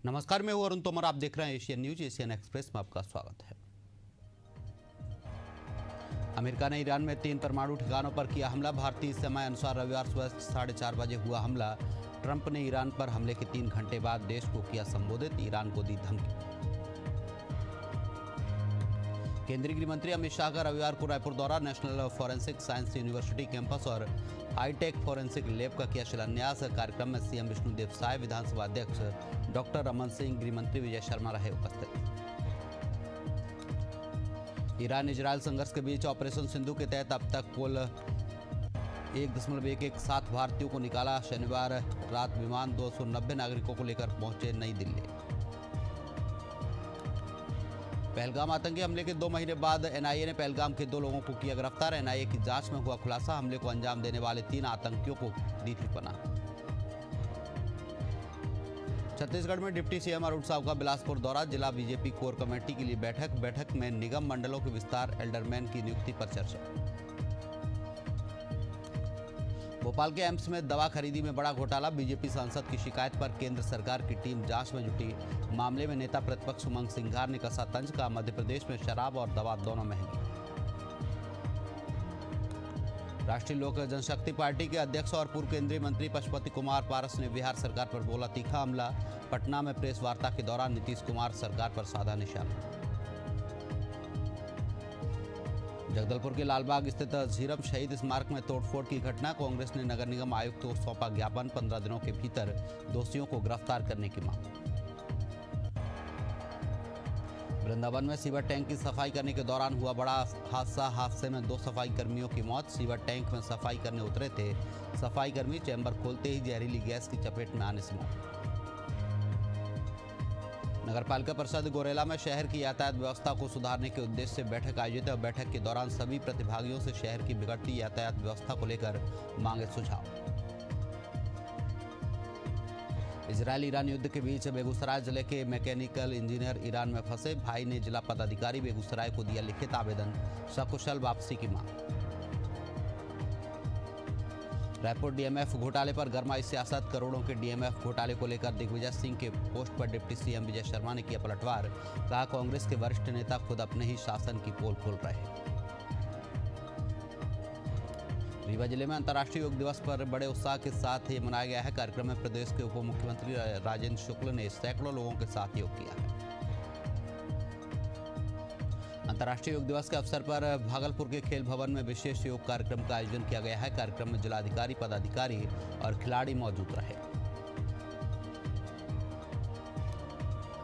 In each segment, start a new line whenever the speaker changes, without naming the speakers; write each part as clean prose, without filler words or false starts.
नमस्कार, मैं हूं अरुण तोमर। आप देख रहे हैं एशियन न्यूज। एशियन एक्सप्रेस में आपका स्वागत है। अमेरिका ने ईरान में 3 परमाणु ठिकानों पर किया हमला। भारतीय समय अनुसार रविवार सुबह 4:30 बजे हुआ हमला। ट्रंप ने ईरान पर हमले के 3 घंटे बाद देश को किया संबोधित, ईरान को दी धमकी। केंद्रीय गृह मंत्री अमित शाह का रविवार को रायपुर दौरा। National forensic science university campus और हाईटेक फॉरेंसिक लैब का किया शिलान्यास। कार्यक्रम में सीएम विष्णुदेव साय, विधानसभा अध्यक्ष डॉक्टर रमन सिंह, गृह मंत्री विजय शर्मा रहे उपस्थित। ईरान इजरायल संघर्ष के बीच ऑपरेशन सिंधु के तहत अब तक कुल 1.117 भारतीयों को निकाला। शनिवार रात विमान 290 नागरिकों को लेकर पहुंचे नई दिल्ली। पहलगाम आतंकी हमले के 2 महीने बाद एनआईए ने पहलगाम के 2 लोगों को किया गिरफ्तार। एनआईए की जांच में हुआ खुलासा, हमले को अंजाम देने वाले 3 आतंकियों को दी थी पनाह। छत्तीसगढ़ में डिप्टी सीएम अरुण साव का बिलासपुर दौरा। जिला बीजेपी कोर कमेटी के लिए बैठक में निगम मंडलों के विस्तार, एल्डरमैन की नियुक्ति पर चर्चा। भोपाल के एम्स में दवा खरीदी में बड़ा घोटाला। बीजेपी सांसद की शिकायत पर केंद्र सरकार की टीम जांच में जुटी। मामले में नेता प्रतिपक्ष उमंग सिंघार ने कसा तंज, का मध्य प्रदेश में शराब और दवा दोनों महंगी। राष्ट्रीय लोक जनशक्ति पार्टी के अध्यक्ष और पूर्व केंद्रीय मंत्री पशुपति कुमार पारस ने बिहार सरकार पर बोला तीखा हमला। पटना में प्रेस वार्ता के दौरान नीतीश कुमार सरकार पर साधा निशाना। जगदलपुर के लालबाग स्थित झीरम शहीद स्मारक में तोड़फोड़ की घटना। कांग्रेस ने नगर निगम आयुक्त को सौंपा ज्ञापन। 15 दिनों के भीतर दोषियों को गिरफ्तार करने की मांग। वृंदावन में सीवर टैंक की सफाई करने के दौरान हुआ बड़ा हादसा। हादसे में 2 सफाई कर्मियों की मौत। सीवर टैंक में सफाई करने उतरे थे सफाई कर्मी, चैम्बर खोलते ही जहरीली गैस की चपेट में आने से मौत। नगरपालिका परिषद गोरेला में शहर की यातायात व्यवस्था को सुधारने के उद्देश्य से बैठक आयोजित है। बैठक के दौरान सभी प्रतिभागियों से शहर की बिगड़ती यातायात व्यवस्था को लेकर मांगे सुझाव। इजरायल ईरान युद्ध के बीच बेगूसराय जिले के मैकेनिकल इंजीनियर ईरान में फंसे। भाई ने जिला पदाधिकारी बेगूसराय को दिया लिखित आवेदन, सकुशल वापसी की मांग। रायपुर डीएमएफ घोटाले पर गरमाई सियासत। करोड़ों के डीएमएफ घोटाले को लेकर दिग्विजय सिंह के पोस्ट पर डिप्टी सीएम विजय शर्मा ने किया पलटवार। कहा, कांग्रेस के वरिष्ठ नेता खुद अपने ही शासन की पोल खोल रहे हैं। रीवा जिले में अंतर्राष्ट्रीय योग दिवस पर बड़े उत्साह के साथ ही मनाया गया है। कार्यक्रम में प्रदेश के उप मुख्यमंत्री राजेंद्र शुक्ल ने सैकड़ों लोगों के साथ योग किया है। अंतर्राष्ट्रीय योग दिवस के अवसर पर भागलपुर के खेल भवन में विशेष योग कार्यक्रम का आयोजन किया गया है। कार्यक्रम में जिलाधिकारी, पदाधिकारी और खिलाड़ी मौजूद रहे।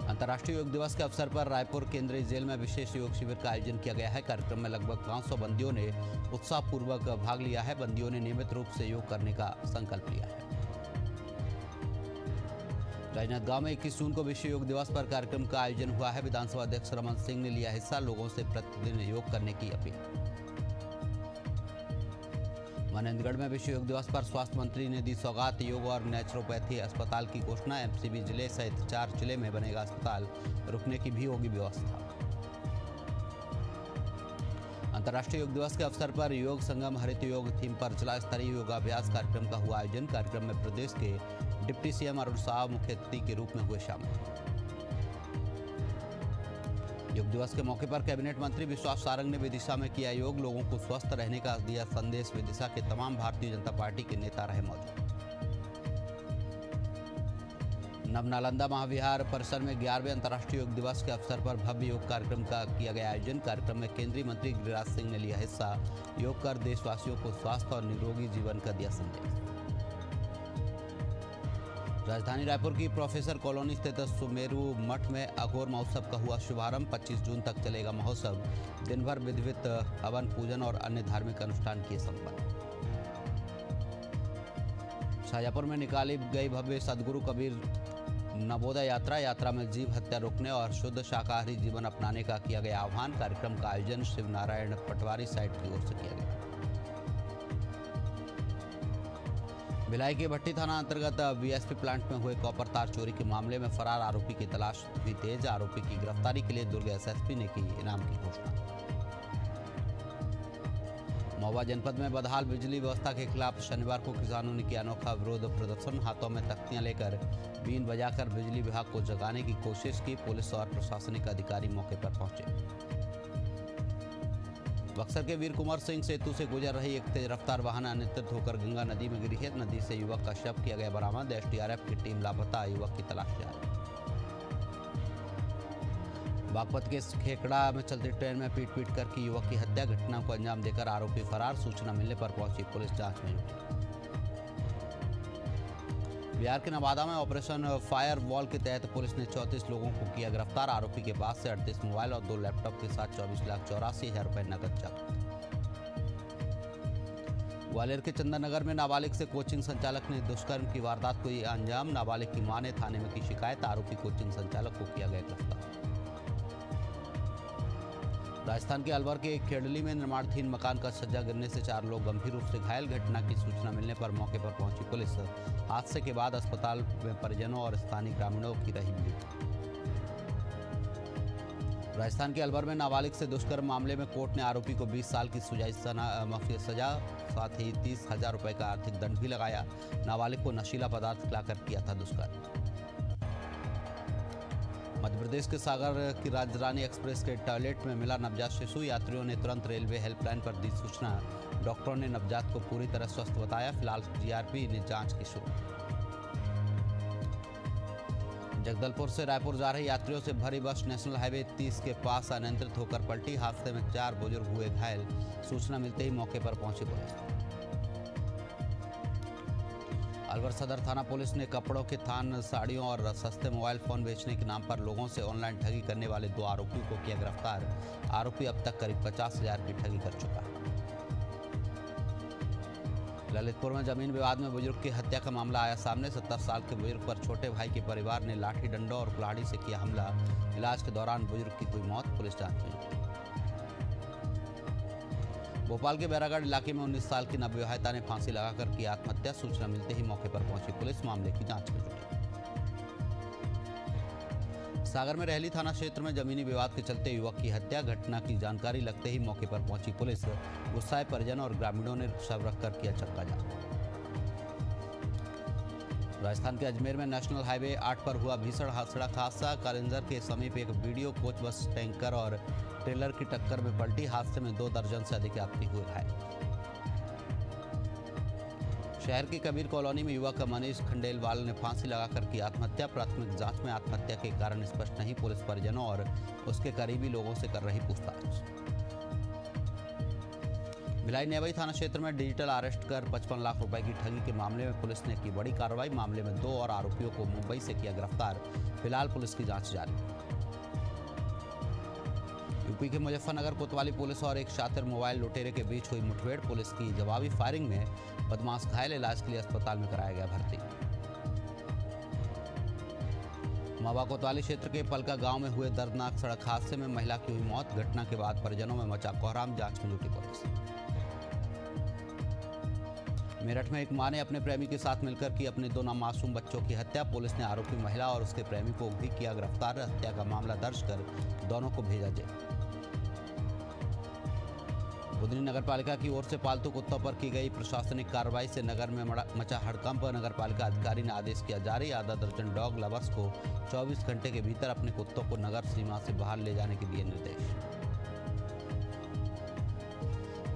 अंतर्राष्ट्रीय योग दिवस के अवसर पर रायपुर केंद्रीय जेल में विशेष योग शिविर का आयोजन किया गया है। कार्यक्रम में लगभग 500 बंदियों ने उत्साहपूर्वक भाग लिया है। बंदियों ने नियमित रूप से योग करने का संकल्प लिया है। राजनांदगांव में 21 जून को विश्व योग दिवस पर कार्यक्रम का आयोजन हुआ है। विधानसभा अध्यक्ष रमन सिंह ने लिया हिस्सा। लोगों से प्रतिदिन योग करने की अपील। मनेंद्रगढ़ में विश्व योग दिवस पर स्वास्थ्य मंत्री ने दी सौगात। योग और नेचुरोपैथी अस्पताल की घोषणा। एमसीबी जिले सहित 4 जिले में बनेगा अस्पताल, रुकने की भी होगी व्यवस्था। अंतर्राष्ट्रीय योग दिवस के अवसर पर योग संगम हरित योग थीम पर जिला स्तरीय योगाभ्यास कार्यक्रम का हुआ आयोजन। कार्यक्रम में प्रदेश के डिप्टी सीएम अरुण साव मुख्य अतिथि के रूप में हुए शामिल। योग दिवस के मौके पर कैबिनेट मंत्री विश्वास सारंग ने विदिशा में किया योग। लोगों को स्वस्थ रहने का दिया संदेश। विदिशा के तमाम भारतीय जनता पार्टी के नेता रहे मौजूद। नवनालंदा महाविहार परिसर में 11वें अंतर्राष्ट्रीय योग दिवस के अवसर पर भव्य योग कार्यक्रम का किया गया आयोजन। कार्यक्रम में केंद्रीय मंत्री गिरिराज सिंह ने लिया हिस्सा। योग कर देशवासियों को स्वास्थ्य और निरोगी जीवन का दिया संदेश। राजधानी रायपुर की प्रोफेसर कॉलोनी स्थित सुमेरु मठ में अघोर महोत्सव का हुआ शुभारंभ। 25 जून तक चलेगा महोत्सव। दिन भर विधिवत हवन, पूजन और अन्य धार्मिक अनुष्ठान किए संपन्न। शाजापुर में निकाली गई भव्य सदगुरु कबीर नवोदय यात्रा में जीव हत्या रोकने और शुद्ध शाकाहारी जीवन अपनाने का किया गया आह्वान। कार्यक्रम का आयोजन शिव नारायण पटवारी साइट की ओर से किया गया। भिलाई के भट्टी थाना अंतर्गत वीएसपी प्लांट में हुए कॉपर तार चोरी के मामले में फरार आरोपी की तलाश हुई तेज। आरोपी की गिरफ्तारी के लिए दुर्ग एसएसपी ने की इनाम की घोषणा। महोबा जनपद में बदहाल बिजली व्यवस्था के खिलाफ शनिवार को किसानों ने किया अनोखा विरोध प्रदर्शन। हाथों में तख्तियां लेकर बीन बजाकर बिजली विभाग को जगाने की कोशिश की। पुलिस और प्रशासनिक अधिकारी मौके पर पहुंचे। बक्सर के वीर कुंवर सिंह सेतु से गुजर रही एक तेज रफ्तार वाहन अनियंत्रित होकर गंगा नदी में गिरी है। नदी से युवक का शव किया गया बरामद। एसडीआरएफ की टीम लापता, युवक की तलाश जारी। बागपत के खेकड़ा में चलती ट्रेन में पीट कर की युवक की हत्या, घटना को अंजाम देकर आरोपी फरार। सूचना मिलने पर पहुंची पुलिस जांच में जुटी। बिहार के नवादा में ऑपरेशन फायर वॉल के तहत पुलिस ने 34 लोगों को किया गिरफ्तार। आरोपी के पास से 38 मोबाइल और 2 लैपटॉप के साथ 24,84,000 रुपए नकद जब्त। ग्वालियर के चंदननगर में नाबालिग से कोचिंग संचालक ने दुष्कर्म की वारदात को दिया अंजाम। नाबालिग की मां ने थाने में की शिकायत। आरोपी कोचिंग संचालक को किया गया गिरफ्तार। राजस्थान के अलवर के खेड़ली में निर्माणाधीन मकान का छज्जा गिरने से 4 लोग गंभीर रूप से घायल। घटना की सूचना मिलने पर मौके पर पहुंची पुलिस। हादसे के बाद अस्पताल में परिजनों और स्थानीय ग्रामीणों की रही भीड़। राजस्थान के अलवर में नाबालिग से दुष्कर्म मामले में कोर्ट ने आरोपी को 20 साल की माफी सजा साथ ही 30,000 रुपए का आर्थिक दंड भी लगाया। नाबालिग को नशीला पदार्थ खिलाकर किया था दुष्कर्म। मध्य प्रदेश के सागर की राजरानी एक्सप्रेस के टॉयलेट में मिला नवजात शिशु। यात्रियों ने तुरंत रेलवे हेल्पलाइन पर दी सूचना। डॉक्टरों ने नवजात को पूरी तरह स्वस्थ बताया। फिलहाल जीआरपी ने जांच की शुरू। जगदलपुर से रायपुर जा रहे यात्रियों से भरी बस नेशनल हाईवे 30 के पास अनियंत्रित होकर पलटी। हादसे में 4 बुजुर्ग हुए घायल। सूचना मिलते ही मौके पर पहुंची पुलिस। अलवर सदर थाना पुलिस ने कपड़ों के थान, साड़ियों और सस्ते मोबाइल फोन बेचने के नाम पर लोगों से ऑनलाइन ठगी करने वाले 2 आरोपियों को किया गिरफ्तार। आरोपी अब तक करीब 50,000 की ठगी कर चुका है। ललितपुर में जमीन विवाद में बुजुर्ग की हत्या का मामला आया सामने। 70 साल के बुजुर्ग पर छोटे भाई के परिवार ने लाठी डंडों और कुल्हाड़ी से किया हमला। इलाज के दौरान बुजुर्ग की हुई मौत। पुलिस जांच में। भोपाल के बैरागढ़ इलाके में 19 साल की नवविवाहिता ने फांसी लगाकर की आत्महत्या। सूचना मिलते ही मौके पर पहुंची पुलिस मामले की जांच में जुटी। सागर में रहली थाना क्षेत्र में जमीनी विवाद के चलते युवक की हत्या। घटना की जानकारी लगते ही मौके पर पहुंची पुलिस। गुस्साए परिजनों और ग्रामीणों ने शव रखकर किया चक्काजाम। राजस्थान के अजमेर में नेशनल हाईवे 8 पर हुआ भीषण सड़क हादसा। कालिंजर के समीप एक वीडियो कोच बस टैंकर और ट्रेलर की टक्कर में पलटी। हादसे में 2 दर्जन से अधिक यात्री हुए घायल। शहर की कबीर कॉलोनी में युवक मनीष खंडेलवाल ने फांसी लगाकर की आत्महत्या। प्राथमिक जांच में आत्महत्या के कारण स्पष्ट नहीं। पुलिस परिजनों और उसके करीबी लोगों से कर रही पूछताछ। भिलाई नेवई थाना क्षेत्र में डिजिटल अरेस्ट कर 55 लाख रुपए की ठगी के मामले में पुलिस ने की बड़ी कार्रवाई। मामले में 2 और आरोपियों को मुंबई से किया गिरफ्तार। फिलहाल पुलिस की जांच जारी। यूपी के मुजफ्फरनगर कोतवाली पुलिस और एक शातिर मोबाइल लुटेरे के बीच हुई मुठभेड़। पुलिस की जवाबी फायरिंग में बदमाश घायल। इलाज के लिए अस्पताल में कराया गया भर्ती। महोबा कोतवाली क्षेत्र के पलका गांव में हुए दर्दनाक सड़क हादसे में महिला की हुई मौत। घटना के बाद परिजनों में मचा कोहराम। जांच में जुटी पुलिस। मेरठ में एक मां ने अपने प्रेमी के साथ मिलकर की अपने 2 मासूम बच्चों की हत्या। पुलिस ने आरोपी महिला और उसके प्रेमी को भी किया गिरफ्तार। हत्या का मामला दर्ज कर दोनों को भेजा जेल। बुधनी नगर पालिका की ओर से पालतू कुत्तों पर की गई प्रशासनिक कार्रवाई से नगर में मचा हड़कंप। नगर पालिका अधिकारी ने आदेश किया जारी। आधा दर्जन डॉग लवर्स को 24 घंटे के भीतर अपने कुत्तों को नगर सीमा से बाहर ले जाने के दिए निर्देश।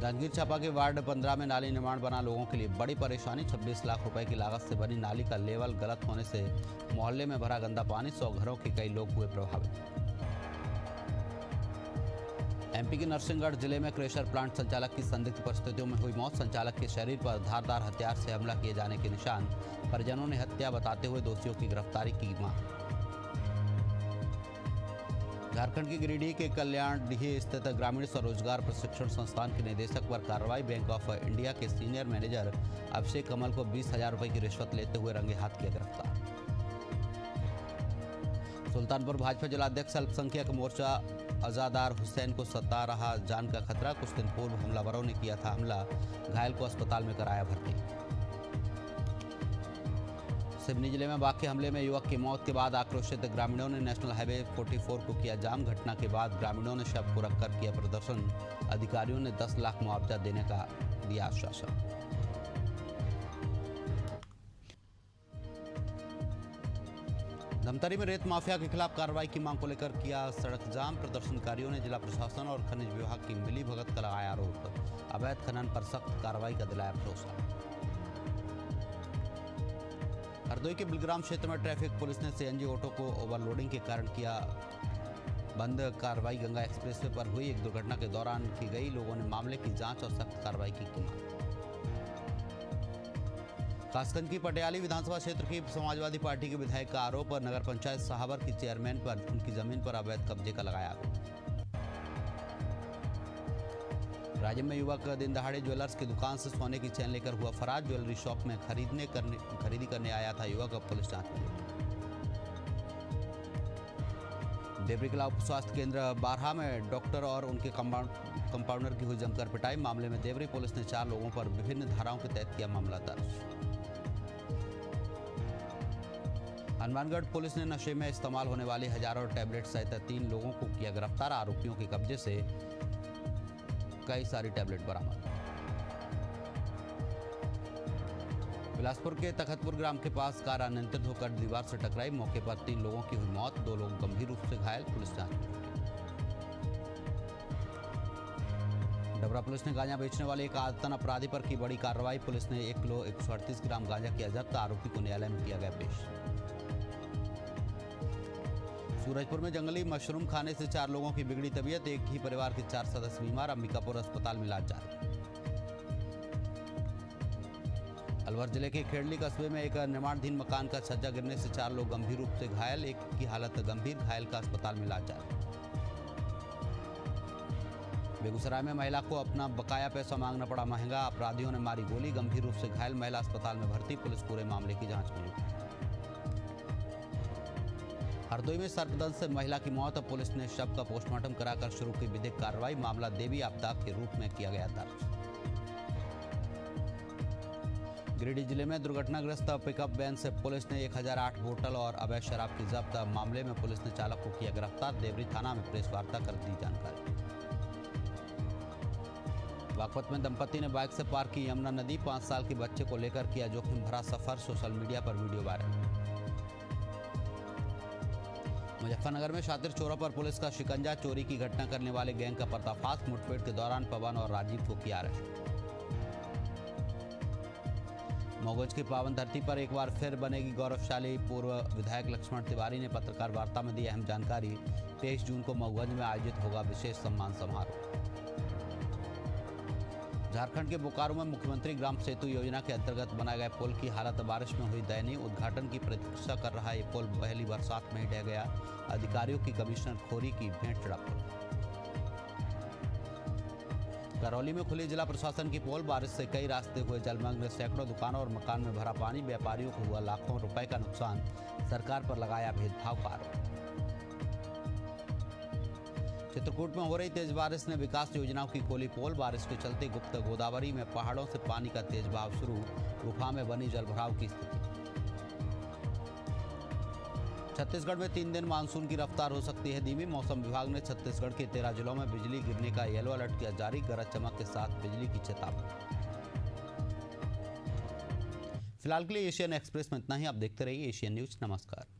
जांजगीर चांपा के वार्ड 15 में नाली निर्माण बना लोगों के लिए बड़ी परेशानी। 26 लाख रुपए की लागत से बनी नाली का लेवल गलत होने से मोहल्ले में भरा गंदा पानी। 100 घरों के कई लोग हुए प्रभावित। एमपी के नरसिंहगढ़ जिले में क्रेशर प्लांट संचालक की संदिग्ध परिस्थितियों में हुई मौत। संचालक के शरीर पर धारदार हथियार से हमला किए जाने के निशान। परिजनों ने हत्या बताते हुए दोषियों की गिरफ्तारी की मांग। झारखंड की गिरिडीह के कल्याणडीह स्थित ग्रामीण स्वरोजगार प्रशिक्षण संस्थान के निदेशक पर कार्रवाई। बैंक ऑफ इंडिया के सीनियर मैनेजर अभिषेक कमल को 20,000 रुपए की रिश्वत लेते हुए रंगे हाथ किया गिरफ्तार। सुल्तानपुर भाजपा जिलाध्यक्ष अल्पसंख्यक मोर्चा अजादार हुसैन को सता रहा जान का खतरा। कुछ दिन पूर्व हमलावरों ने किया था हमला। घायल को अस्पताल में कराया भर्ती। सिवनी जिले में वाक़ हमले में युवक की मौत के बाद आक्रोशित ग्रामीणों ने नेशनल हाईवे 44 को किया जाम। घटना के बाद ग्रामीणों ने शव को रखकर किया प्रदर्शन। अधिकारियों ने 10 लाख मुआवजा देने का दिया आश्वासन। धमतरी में रेत माफिया के खिलाफ कार्रवाई की मांग को लेकर किया सड़क जाम। प्रदर्शनकारियों ने जिला प्रशासन और खनिज विभाग की मिलीभगत का लगाया आरोप। अवैध खनन पर सख्त कार्रवाई का दिलाया भरोसा। हरदोई के बिलग्राम क्षेत्र में ट्रैफिक पुलिस ने सीएनजी ऑटो को ओवरलोडिंग के कारण किया बंद। कार्रवाई गंगा एक्सप्रेसवे पर हुई एक दुर्घटना के दौरान की गई। लोगों ने मामले की जांच और सख्त कार्रवाई की मांग। कासगंज की पटियाली विधानसभा क्षेत्र की समाजवादी पार्टी के विधायक का आरोप। नगर पंचायत साहबर की चेयरमैन पर उनकी जमीन पर अवैध कब्जे का लगाया आरोप। राज्य में युवक दिन दहाड़े ज्वेलर्स की दुकान से सोने की चेन लेकर हुआ फरार। ज्वेलरी शॉप में खरीदी करने आया था युवक। अब पुलिस जांच में जुटी। देवरी कला उप स्वास्थ्य केंद्र बारहा में डॉक्टर और उनके कंपाउंडर की हुई जमकर पिटाई। मामले में देवरी पुलिस ने 4 लोगों पर विभिन्न धाराओं के तहत किया मामला दर्ज। हनुमानगढ़ पुलिस ने नशे में इस्तेमाल होने वाली हजारों टैबलेट सहित 3 लोगों को किया गिरफ्तार। आरोपियों के कब्जे से कई सारी टैबलेट बरामद। बिलासपुर के तखतपुर ग्राम के पास कार अनियंत्रित होकर दीवार से टकराई। मौके पर 3 लोगों की हुई मौत, 2 लोग गंभीर रूप से घायल। पुलिस जांच में जुटी। डबरा पुलिस ने गांजा बेचने वाले एक आदतन अपराधी पर की बड़ी कार्रवाई। पुलिस ने 1 किलो 138 ग्राम गांजा किया जब्त। आरोपी को न्यायालय में किया गया पेश। सूरजपुर में जंगली मशरूम खाने से 4 लोगों की बिगड़ी तबीयत। एक ही परिवार के 4 सदस्य बीमार। अंबिकापुर अस्पताल में इलाज जारी। अलवर जिले के खेड़ली कस्बे में एक निर्माणाधीन मकान का छज्जा गिरने से 4 लोग गंभीर रूप से घायल। एक की हालत गंभीर, घायल का अस्पताल में इलाज जारी। बेगूसराय में महिला को अपना बकाया पैसा मांगना पड़ा महंगा। अपराधियों ने मारी गोली। गंभीर रूप से घायल महिला अस्पताल में भर्ती। पुलिस पूरे मामले की जांच में जुटी। हरदोई में सर्पदंश से महिला की मौत। पुलिस ने शव का पोस्टमार्टम कराकर शुरू की विधिक कार्रवाई। मामला देवी आपदा के रूप में किया गया दर्ज। गिरिडीह जिले में दुर्घटनाग्रस्त पिकअप वैन से पुलिस ने 1008 बोतल और अवैध शराब की जब्त। मामले में पुलिस ने चालक को किया गिरफ्तार। देवरी थाना में प्रेस वार्ता कर दी जानकारी। बागपत में दंपति ने बाइक से पार की यमुना नदी। 5 साल के बच्चे को लेकर किया जोखिम भरा सफर। सोशल मीडिया पर वीडियो वायरल। मुजफ्फरनगर में शातिर चोरों पर पुलिस का शिकंजा। चोरी की घटना करने वाले गैंग का पर्दाफाश। मुठभेड़ के दौरान पवन और राजीव को किया अरेस्ट। मऊगंज की पावन धरती पर एक बार फिर बनेगी गौरवशाली। पूर्व विधायक लक्ष्मण तिवारी ने पत्रकार वार्ता में दी अहम जानकारी। 23 जून को मऊगंज में आयोजित होगा विशेष सम्मान समारोह। झारखंड के बोकारो में मुख्यमंत्री ग्राम सेतु योजना के अंतर्गत बनाए गए पुल की हालत बारिश में हुई दयनीय। उद्घाटन की प्रतीक्षा कर रहा ये पुल पहली बरसात में ही ढह गया। अधिकारियों की कमिश्नर खोरी की भेंट चढ़ा पुल। करौली में खुली जिला प्रशासन की पोल। बारिश से कई रास्ते हुए जलमग्न। सैकड़ों दुकानों और मकान में भरा पानी। व्यापारियों को हुआ लाखों रुपए का नुकसान। सरकार पर लगाया भेदभाव का आरोप। चित्रकूट में हो रही तेज बारिश ने विकास योजनाओं की खोली पोल। बारिश के चलते गुप्त गोदावरी में पहाड़ों से पानी का तेज बहाव शुरू। गुफा में बनी जलभराव की स्थिति। छत्तीसगढ़ में 3 दिन मानसून की रफ्तार हो सकती है धीमी। मौसम विभाग ने छत्तीसगढ़ के 13 जिलों में बिजली गिरने का येलो अलर्ट किया जारी। गरज चमक के साथ बिजली की चेतावनी। फिलहाल के लिए एशियन एक्सप्रेस में इतना ही। आप देखते रहिए एशियन न्यूज। नमस्कार।